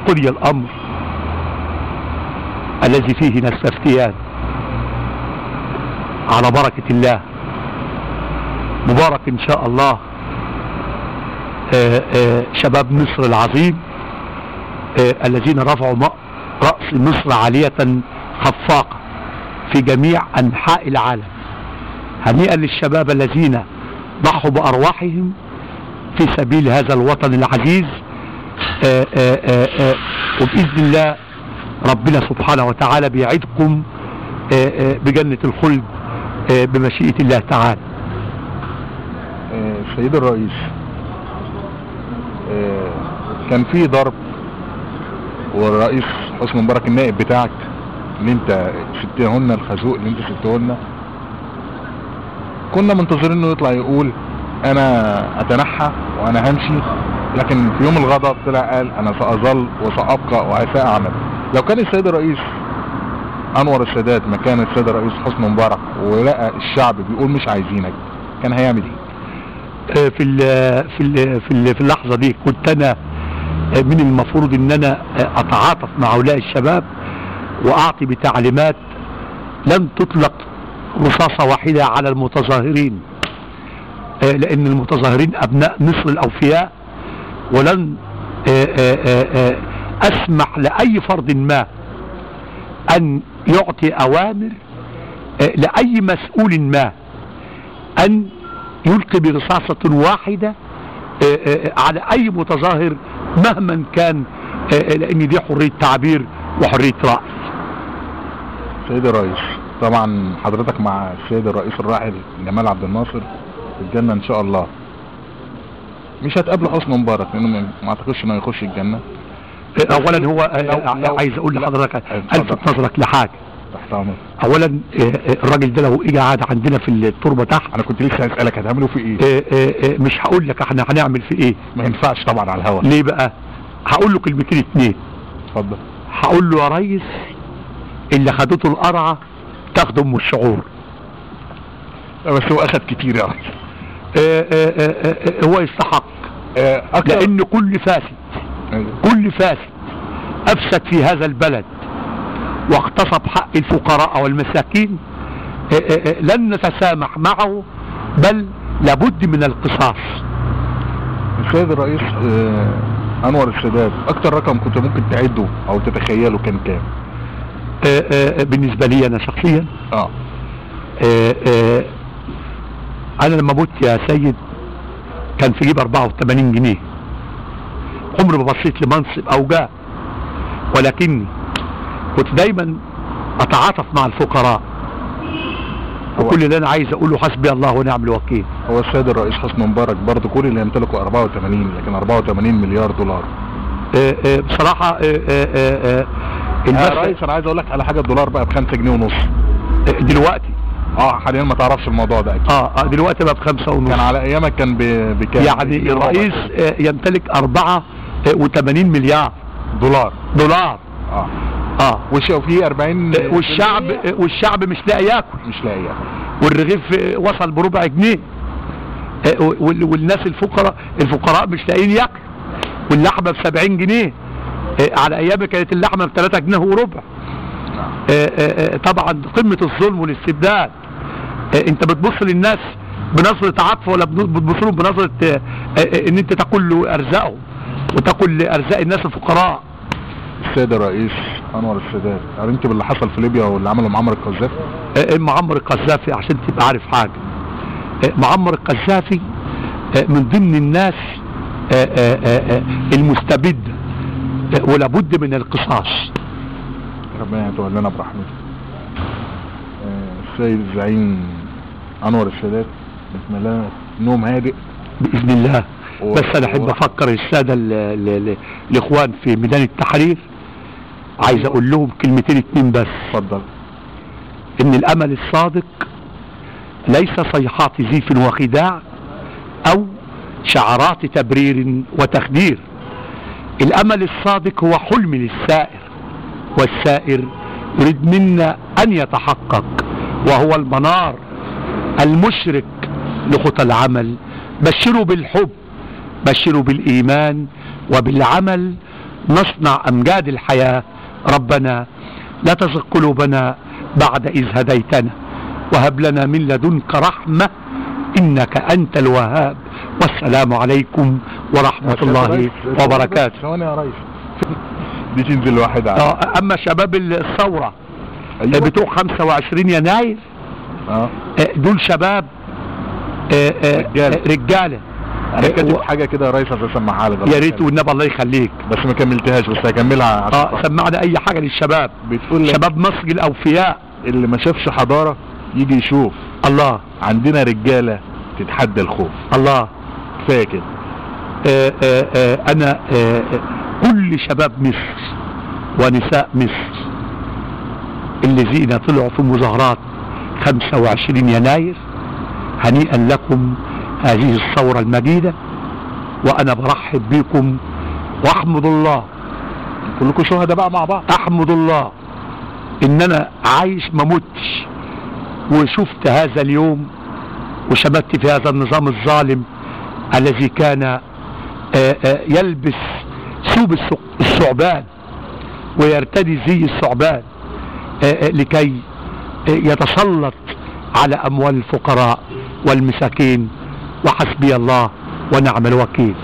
قضي الأمر الذي فيه نستفتيان على بركة الله، مبارك إن شاء الله. شباب مصر العظيم الذين رفعوا رأس مصر عالية خفاقة في جميع أنحاء العالم. هنيئا للشباب الذين ضحوا بأرواحهم في سبيل هذا الوطن العزيز. وبإذن الله ربنا سبحانه وتعالى بيعدكم بجنة الخلد بمشيئة الله تعالى. سيد الرئيس، كان في ضرب، والرئيس حسني مبارك النائب بتاعك اللي انت سبته لنا، الخازوق اللي انت سبته لنا، كنا منتظرين انه يطلع يقول انا اتنحى وانا همشي، لكن في يوم الغضب طلع قال انا ساظل وسابقى وساعمل. لو كان السيد الرئيس انور السادات مكان السيد الرئيس حسني مبارك ولقى الشعب بيقول مش عايزينك، كان هيعمل ايه؟ في اللحظة دي كنت انا من المفروض ان انا اتعاطف مع هؤلاء الشباب واعطي بتعليمات لن تطلق رصاصة واحدة على المتظاهرين، لان المتظاهرين ابناء مصر الاوفياء، ولن اسمح لاي فرد ما ان يعطي اوامر لاي مسؤول ما ان يلقي برصاصة واحدة على اي متظاهر مهما كان، لان دي حرية تعبير وحرية رأي. سيد الرئيس، طبعا حضرتك مع السيد الرئيس الراحل جمال عبد الناصر في الجنة ان شاء الله. مش هتقابله حسني مبارك لانه ما اعتقدش انه يخش الجنة. اولا هو عايز اقول لحضرتك الفت نظرك لحاجة. تحت امرك. اولا الراجل ده لو اجى قعد عندنا في التربة تحت، انا كنت لسه هسألك هتعملوا في ايه؟ مش هقول لك احنا هنعمل في ايه. ما ينفعش طبعا على الهواء. ليه بقى؟ هقول له كلمتين اتنين. اتفضل. هقول له يا ريس اللي خدته القرعة تاخده ام الشعور. بس هو اخد كتير يا ريس. هو يستحق، لان كل فاسد افسد في هذا البلد واغتصب حق الفقراء والمساكين لن نتسامح معه، بل لابد من القصاص. السيد الرئيس انور السادات، اكتر رقم كنت ممكن تعده او تتخيله كان كام؟ بالنسبة لي انا شخصيا انا لما مت يا سيد كان في جيب 84 جنيه. عمري ما بصيت لمنصب او جاه، ولكني كنت دايما اتعاطف مع الفقراء، وكل اللي انا عايز اقوله حسبي الله ونعم الوكيل. هو السيد الرئيس حسني مبارك برضه كل اللي يمتلكه 84، لكن 84 مليار دولار. بصراحة يا ريس انا عايز اقول لك على حاجة، الدولار بقى ب5 جنيه ونص دلوقتي. حاليا ما تعرفش الموضوع ده اكيد. دلوقتي بقى ب5 ونص. كان على ايامك كان بكام؟ يعني الرئيس يمتلك 84 مليار دولار. وفي 40 والشعب مش لاقي ياكل. والرغيف وصل بربع جنيه، والناس الفقراء مش لاقيين ياكل، واللحمه ب70 جنيه. على ايام كانت اللحمه ب3 جنيه وربع. طبعا قمه الظلم والاستبداد. انت بتبص للناس بنظره عطف ولا بتبص لهم بنظره ان انت تاكل ارزاقهم وتاكل ارزاق الناس الفقراء. السيد الرئيس انور السادات، قرنت باللي حصل في ليبيا واللي عمله معمر القذافي؟ معمر القذافي عشان تبقى عارف حاجه، معمر القذافي من ضمن الناس المستبده، ولابد من القصاص. ربنا يتولنا برحمته. السيد الزعيم انور السادات، بسم الله نوم هادئ باذن الله. بس انا احب افكر الساده الاخوان في ميدان التحرير، عايز اقول لهم كلمتين اتنين بس. اتفضل. ان الامل الصادق ليس صيحات زيف وخداع او شعارات تبرير وتخدير. الامل الصادق هو حلم للسائر، والسائر يريد منا ان يتحقق، وهو المنار المشرق لخطى العمل. بشروا بالحب، بشروا بالايمان وبالعمل نصنع أمجاد الحياة. ربنا لا تزغ قلوبنا بعد إذ هديتنا، وهب لنا من لدنك رحمة إنك أنت الوهاب. والسلام عليكم ورحمة الله وبركاته. ثواني يا ريس، دي تنزل واحد أما شباب الثورة أيوة. بتوع 25 يناير دول شباب رجالة. انا كاتب حاجه كده يا ريس هسمعها لك. يا ريت والنبي الله يخليك، بس ما كملتهاش، بس هكملها. سمعنا اي حاجه للشباب. بتقول شباب مصر الاوفياء اللي ما شافش حضاره يجي يشوف. الله. عندنا رجاله تتحدى الخوف. الله. كفايه كده. انا كل شباب مصر ونساء مصر الذين طلعوا في مظاهرات 25 يناير هنيئا لكم هذه الثورة المجيدة، وأنا برحب بكم وأحمد الله. كلكم شهداء بقى مع بعض. أحمد الله إن أنا عايش ما متش وشفت هذا اليوم وشبكت في هذا النظام الظالم الذي كان يلبس ثوب الثعبان ويرتدي زي الثعبان لكي يتسلط على أموال الفقراء والمساكين. وحسبي الله ونعم الوكيل.